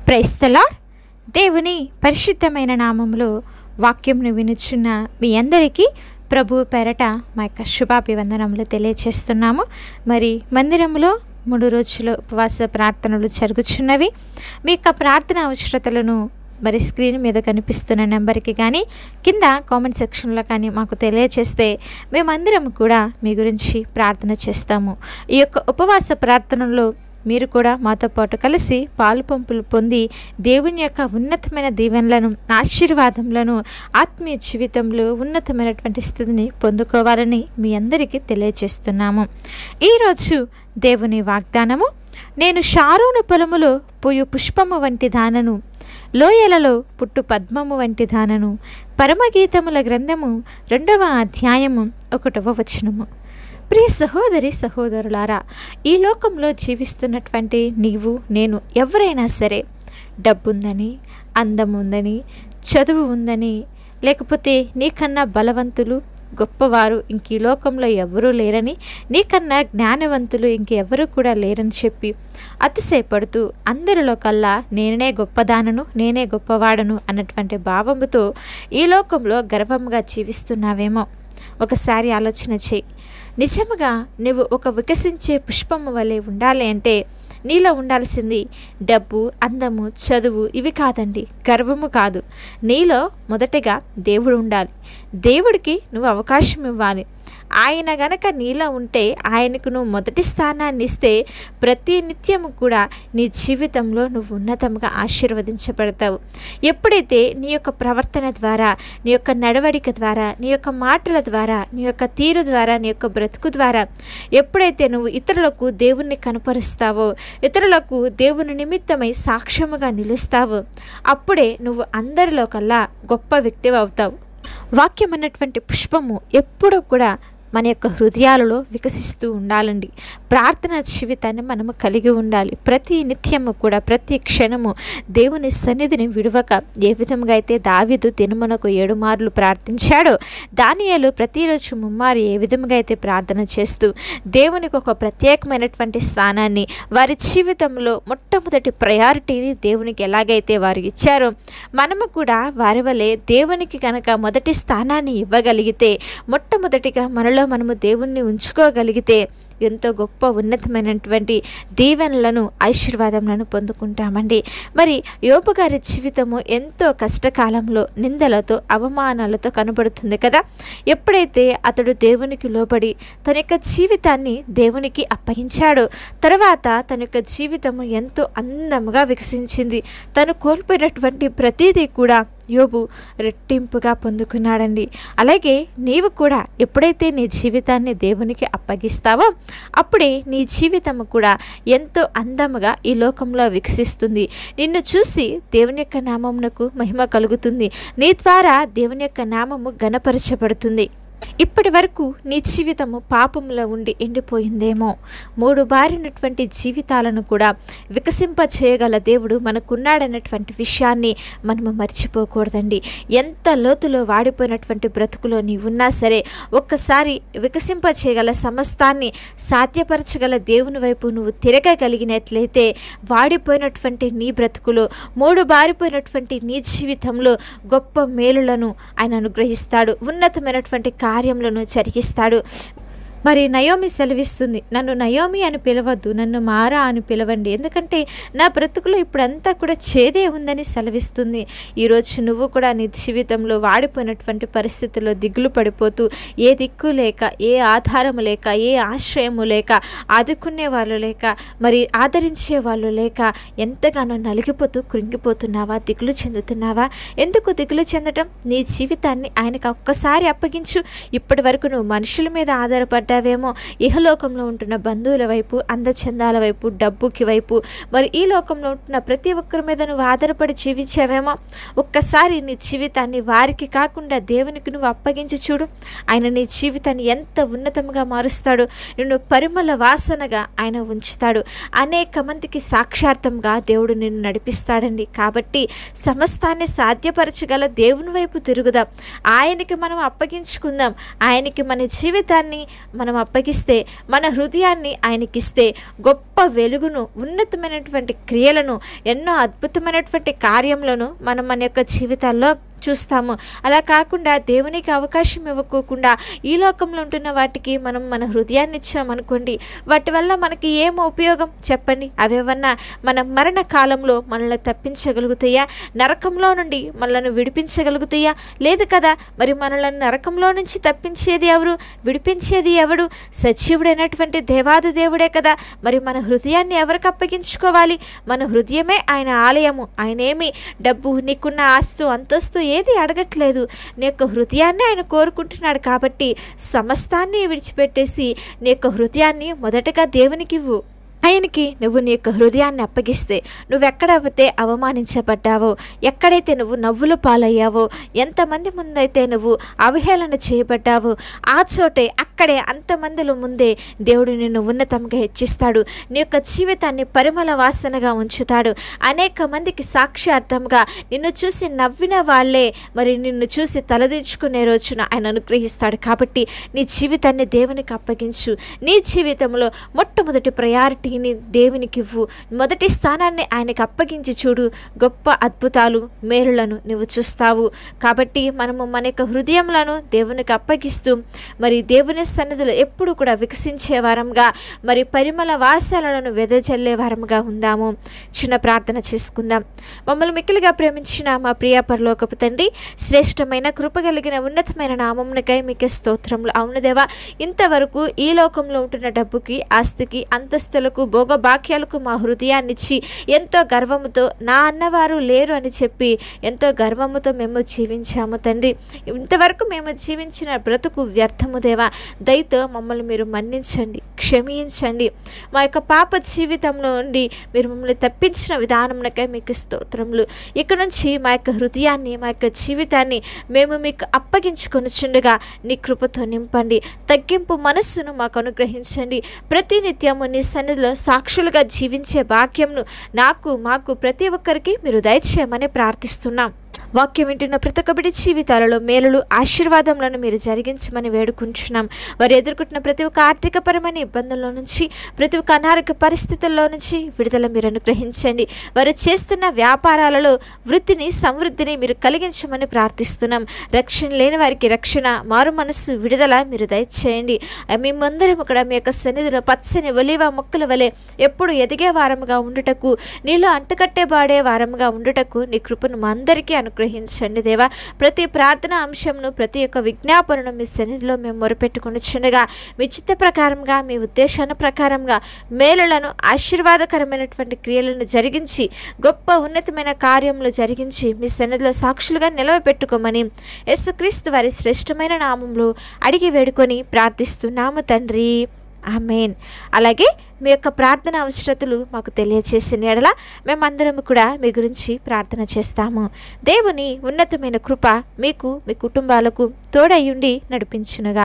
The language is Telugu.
Praise the lord. దేవుని పరిశుద్ధమైన నామములో వాక్యంను వినుచున్న మీ అందరికీ ప్రభు పేరట మా యొక్క శుభాభివందనములు తెలియచేస్తున్నాము. మరి మందిరంలో 3 రోజులు ఉపవాస ప్రార్థనలు జరుగుచున్నవి. మీ యొక్క ప్రార్థన అవసరతలను మరి స్క్రీన్ మీద కనిపిస్తున్న నెంబర్కి కానీ కింద కామెంట్ సెక్షన్లో కానీ మాకు తెలియచేస్తే మేమందరం కూడా మీ గురించి ప్రార్థన చేస్తాము. ఈ యొక్క ఉపవాస ప్రార్థనలో మీరు కూడా మాతో పాటు కలిసి పాలు పంపులు పొంది దేవుని యొక్క ఉన్నతమైన దీవెనలను, ఆశీర్వాదములను, ఆత్మీయ జీవితంలో ఉన్నతమైనటువంటి స్థితిని పొందుకోవాలని మీ అందరికీ తెలియజేస్తున్నాము. ఈరోజు దేవుని వాగ్దానము, నేను షారోను పొలములో పూయు పుష్పము వంటి దానను, లోయలలో పుట్టు పద్మము వంటి దానను. పరమగీతముల గ్రంథము 2వ అధ్యాయము 1వ వచనము. ప్రియ సహోదరి సహోదరులారా, ఈ లోకంలో జీవిస్తున్నటువంటి నీవు నేను ఎవరైనా సరే డబ్బు ఉందని, అందం ఉందని, చదువు ఉందని, లేకపోతే నీకన్నా బలవంతులు గొప్పవారు ఇంక ఈ లోకంలో ఎవరూ లేరని, నీకన్నా జ్ఞానవంతులు ఇంకెవరూ కూడా లేరని చెప్పి అతిశయపడుతూ అందరిలో కల్లా నేనే గొప్పదానను, నేనే గొప్పవాడను అన్నటువంటి భావముతో ఈ లోకంలో గర్వంగా జీవిస్తున్నావేమో. ఒకసారి ఆలోచన చేయి. నిజముగా నువ్వు ఒక వికసించే పుష్పము వలె ఉండాలి అంటే నీలో ఉండాల్సింది డబ్బు, అందము, చదువు ఇవి కాదండి, గర్వము కాదు. నీలో మొదటగా దేవుడు ఉండాలి. దేవుడికి నువ్వు అవకాశం ఇవ్వాలి. ఆయన గనక నీలో ఉంటే, ఆయనకు నువ్వు మొదటి స్థానాన్ని ఇస్తే ప్రతి నిత్యము కూడా నీ జీవితంలో నువ్వు ఉన్నతంగా ఆశీర్వదించబడతావు. ఎప్పుడైతే నీ యొక్క ప్రవర్తన ద్వారా, నీ యొక్క నడవడిక ద్వారా, నీ యొక్క మాటల ద్వారా, నీ యొక్క తీరు ద్వారా, నీ యొక్క బ్రతుకు ద్వారా ఎప్పుడైతే నువ్వు ఇతరులకు దేవుణ్ణి కనపరుస్తావో, ఇతరులకు దేవుని నిమిత్తమై సాక్ష్యముగా నిలుస్తావో, అప్పుడే నువ్వు అందరిలో కల్లా గొప్ప వ్యక్తివి అవుతావు. వాక్యం అన్నటువంటి పుష్పము ఎప్పుడూ కూడా మన యొక్క హృదయాలలో వికసిస్తూ ఉండాలండి. ప్రార్థన జీవితాన్ని మనము కలిగి ఉండాలి. ప్రతి నిత్యము కూడా, ప్రతి క్షణము దేవుని సన్నిధిని విడవక, ఏ విధంగా అయితే దావీదు దినమునకు 7 మార్లు ప్రార్థించాడో, దానియేలు ప్రతిరోజు 3 మారు ఏ విధంగా అయితే ప్రార్థన చేస్తూ దేవునికి ఒక ప్రత్యేకమైనటువంటి స్థానాన్ని, వారి జీవితంలో మొట్టమొదటి ప్రయారిటీని దేవునికి ఎలాగైతే వారు ఇచ్చారో, మనము కూడా వారి వలె దేవునికి కనుక మొదటి స్థానాన్ని ఇవ్వగలిగితే, మొట్టమొదటిగా మనలో మనము దేవుణ్ణి ఉంచుకోగలిగితే ఎంతో గొప్ప ఉన్నతమైనటువంటి దీవెనలను, ఆశీర్వాదములను పొందుకుంటామండి. మరి యోబు గారి జీవితము ఎంతో కష్టకాలంలో నిందలతో, అవమానాలతో కనబడుతుంది కదా. ఎప్పుడైతే అతడు దేవునికి లోబడి తన యొక్క జీవితాన్ని దేవునికి అప్పగించాడో, తర్వాత తన యొక్క జీవితము ఎంతో అందముగా వికసించింది. తను కోల్పోయినటువంటి ప్రతిదీ కూడా యోబు రెట్టింపుగా పొందుకున్నాడండి. అలాగే నీవు కూడా ఎప్పుడైతే నీ జీవితాన్ని దేవునికి అప్పగిస్తావో, అప్పుడే నీ జీవితము కూడా ఎంతో అందముగా ఈ లోకంలో వికసిస్తుంది. నిన్ను చూసి దేవుని యొక్క నామమునకు మహిమ కలుగుతుంది. నీ ద్వారా దేవుని యొక్క నామము ఘనపరచబడుతుంది. ఇప్పటి వరకు నీ జీవితము పాపంలో ఉండి ఎండిపోయిందేమో. 3 బారినటువంటి జీవితాలను కూడా వికసింప చేయగల దేవుడు మనకున్నాడన్నటువంటి విషయాన్ని మనము మర్చిపోకూడదండి. ఎంత లోతులో వాడిపోయినటువంటి బ్రతుకులో నీవున్నా సరే, ఒక్కసారి వికసింప చేయగల సమస్తాన్ని సాధ్యపరచగల దేవుని వైపు నువ్వు తిరగగలిగినట్లయితే, వాడిపోయినటువంటి నీ బ్రతుకులో, 3 బారిపోయినటువంటి నీ జీవితంలో గొప్ప మేలులను ఆయన అనుగ్రహిస్తాడు. ఉన్నతమైనటువంటి కార్యములను జరిగిస్తాడు. మరి నయోమి సెలవిస్తుంది, నన్ను నయోమి అని పిలవద్దు, నన్ను మారా అని పిలవండి, ఎందుకంటే నా బ్రతుకులో ఇప్పుడంతా కూడా చేదే ఉందని సెలవిస్తుంది. ఈరోజు నువ్వు కూడా నీ జీవితంలో వాడిపోయినటువంటి పరిస్థితుల్లో దిగులు పడిపోతూ, ఏ దిక్కు లేక, ఏ ఆధారము లేక, ఏ ఆశ్రయము లేక, ఆదుకునే వాళ్ళు లేక, మరి ఆదరించే వాళ్ళు లేక ఎంతగానో నలిగిపోతూ కృంగిపోతున్నావా, దిగులు చెందుతున్నావా? ఎందుకు దిగులు చెందటం? నీ జీవితాన్ని ఆయనకు ఒక్కసారి అప్పగించు. ఇప్పటి వరకు నువ్వు మనుషుల మీద ఆధారపడ్డా వేమో, ఇహలోకంలో ఉంటున్న బంధువుల వైపు, అందచందాల వైపు, డబ్బుకి వైపు, మరి ఈ లోకంలో ఉంటున్న ప్రతి ఒక్కరి మీద నువ్వు ఆధారపడి జీవించావేమో. ఒక్కసారి నీ జీవితాన్ని వారికి కాకుండా దేవునికి నువ్వు అప్పగించి చూడు. ఆయన నీ జీవితాన్ని ఎంత ఉన్నతంగా మారుస్తాడు. నిన్ను పరిమళ వాసనగా ఆయన ఉంచుతాడు. అనేక మందికి సాక్షార్థంగా దేవుడు నిన్ను నడిపిస్తాడండి. కాబట్టి సమస్తాన్ని సాధ్యపరచగల దేవుని వైపు తిరుగుదాం. ఆయనకి మనం అప్పగించుకుందాం. ఆయనకి మన జీవితాన్ని మనం అప్పగిస్తే, మన హృదయాన్ని ఆయనకిస్తే గొప్ప వెలుగును, ఉన్నతమైనటువంటి క్రియలను, ఎన్నో అద్భుతమైనటువంటి కార్యములను మనం మన యొక్క జీవితాల్లో చూస్తాము. అలా కాకుండా దేవునికి అవకాశం ఇవ్వకోకుండా ఈ లోకంలో ఉంటున్న వాటికి మనం మన హృదయాన్ని ఇచ్చామనుకోండి, వాటి వల్ల మనకి ఏం ఉపయోగం చెప్పండి? అవేమన్నా మన మరణ కాలంలో మనల్ని తప్పించగలుగుతాయా? నరకంలో నుండి మనల్ని విడిపించగలుగుతాయా? లేదు కదా. మరి మనల్ని నరకంలో నుంచి తప్పించేది ఎవరు? విడిపించేది ఎవడు? సజీవుడైనటువంటి దేవాది దేవుడే కదా. మరి మన హృదయాన్ని ఎవరికి అప్పగించుకోవాలి? మన హృదయమే ఆయన ఆలయము. ఆయనేమి డబ్బు, నీకున్న ఆస్తు, అంతస్తు ఏది అడగట్లేదు. నీ యొక్క హృదయాన్ని ఆయన కోరుకుంటున్నాడు. కాబట్టి సమస్తాన్ని విడిచిపెట్టేసి నీ యొక్క హృదయాన్ని మొదటగా దేవునికి ఇవ్వు. ఆయనకి నువ్వు నీ యొక్క హృదయాన్ని అప్పగిస్తే, నువ్వెక్కడైతే అవమానించబడ్డావో, ఎక్కడైతే నువ్వు నవ్వుల పాలయ్యావో, ఎంతమంది ముందైతే నువ్వు అవహేళన చేయబడ్డావో, ఆ చోటే అక్కడే అంతమందిలో ముందే దేవుడు నిన్ను ఉన్నతంగా హెచ్చిస్తాడు. నీ యొక్క జీవితాన్ని పరిమళ వాసనగా ఉంచుతాడు. అనేక మందికి సాక్ష్యార్థంగా నిన్ను చూసి నవ్విన వాళ్ళే మరి నిన్ను చూసి తలదించుకునే రోజున ఆయన అనుగ్రహిస్తాడు. కాబట్టి నీ జీవితాన్ని దేవునికి అప్పగించు. నీ జీవితంలో మొట్టమొదటి ప్రయారిటీ దేవునికి ఇవ్వు. మొదటి స్థానాన్ని ఆయనకు అప్పగించి చూడు. గొప్ప అద్భుతాలు, మేలులను నువ్వు చూస్తావు. కాబట్టి మనము మన యొక్క హృదయములను దేవునికి అప్పగిస్తూ మరి దేవుని సన్నిధిలో ఎప్పుడు కూడా వికసించే వారంగా, మరి పరిమళ వాసనలను వెదజల్లే వారంగా ఉందాము. చిన్న ప్రార్థన చేసుకుందాం. మమ్మల్ని మిక్కిలిగా ప్రేమించిన మా ప్రియ పరలోకపు తండ్రి, శ్రేష్టమైన కృపగలిగిన ఉన్నతమైన నామమునకై మీకే స్తోత్రములు. అవును దేవా, ఇంతవరకు ఈ లోకంలో ఉంటున్న డబ్బుకి, ఆస్తికి, అంతస్తులకు, భోగభాగ్యాలకు మా హృదయాన్నిచ్చి ఎంతో గర్వముతో నా అన్నవారు లేరు అని చెప్పి ఎంతో గర్వముతో మేము జీవించాము తండ్రి. ఇంతవరకు మేము జీవించిన బ్రతుకు వ్యర్థము దేవా. దయతో మమ్మల్ని మీరు మన్నించండి, క్షమించండి. మా యొక్క పాప జీవితంలో నుండి మీరు మమ్మల్ని తప్పించిన విధానంకై మీకు స్తోత్రములు. ఇక నుంచి మా యొక్క హృదయాన్ని, మా యొక్క జీవితాన్ని మేము మీకు అప్పగించుకొనిచుండగా నీ కృపతో నింపండి. తగ్గింపు మనస్సును మాకు అనుగ్రహించండి. ప్రతినిత్యము నీ సన్నిధిలో సాక్షులుగా జీవించే భాగ్యంను నాకు, మాకు, ప్రతి ఒక్కరికి మీరు దయచేయమని ప్రార్థిస్తున్నాం. వాక్యం వింటున్న ప్రతి ఒక్క బిడ్డ జీవితాలలో మేలులు, ఆశీర్వాదములను మీరు జరిగించమని వేడుకుంటున్నాం. వారు ఎదుర్కొంటున్న ప్రతి ఒక్క ఆర్థికపరమైన ఇబ్బందుల్లో నుంచి, ప్రతి ఒక్క అనారోగ్య పరిస్థితుల్లో నుంచి విడుదల మీరు అనుగ్రహించండి. వారు చేస్తున్న వ్యాపారాలలో వృద్ధిని, సమృద్ధిని మీరు కలిగించమని ప్రార్థిస్తున్నాం. రక్షణ లేని వారికి రక్షణ, మారు మనస్సు, విడుదల మీరు దయచేయండి. మేమందరం కూడా మీ యొక్క సన్నిధిలో పచ్చని ఒలీవ మొక్కల వలె ఎప్పుడు ఎదిగే వారముగా ఉండుటకు, నీలో అంటుకట్టేబాడే వారముగా ఉండుటకు నీ కృపను మా అందరికీ అనుగ్రహించండి దేవా. ప్రతి ప్రార్థన అంశంను, ప్రతి ఒక్క విజ్ఞాపనను మీ సన్నిధిలో మేము మొరపెట్టుకొనిచుండగా, మీ చిత్త ప్రకారంగా, మీ ఉద్దేశాల ప్రకారంగా మేలులను, ఆశీర్వాదకరమైనటువంటి క్రియలను జరిగించి, గొప్ప ఉన్నతమైన కార్యములు జరిగించి మీ సన్నిధిలో సాక్షులుగా నిలవబెట్టుకోమని యేసుక్రీస్తు వారి శ్రేష్టమైన నామంలో అడిగి వేడుకొని ప్రార్థిస్తున్నాము తండ్రి. ఆమేన్. అలాగే మీ యొక్క ప్రార్థన అవసరతలు మాకు తెలియచేసిన యెడల మేమందరం కూడా మీ గురించి ప్రార్థన చేస్తాము. దేవుని ఉన్నతమైన కృప మీకు, మీ కుటుంబాలకు తోడయ్యుండి నడిపించునుగా.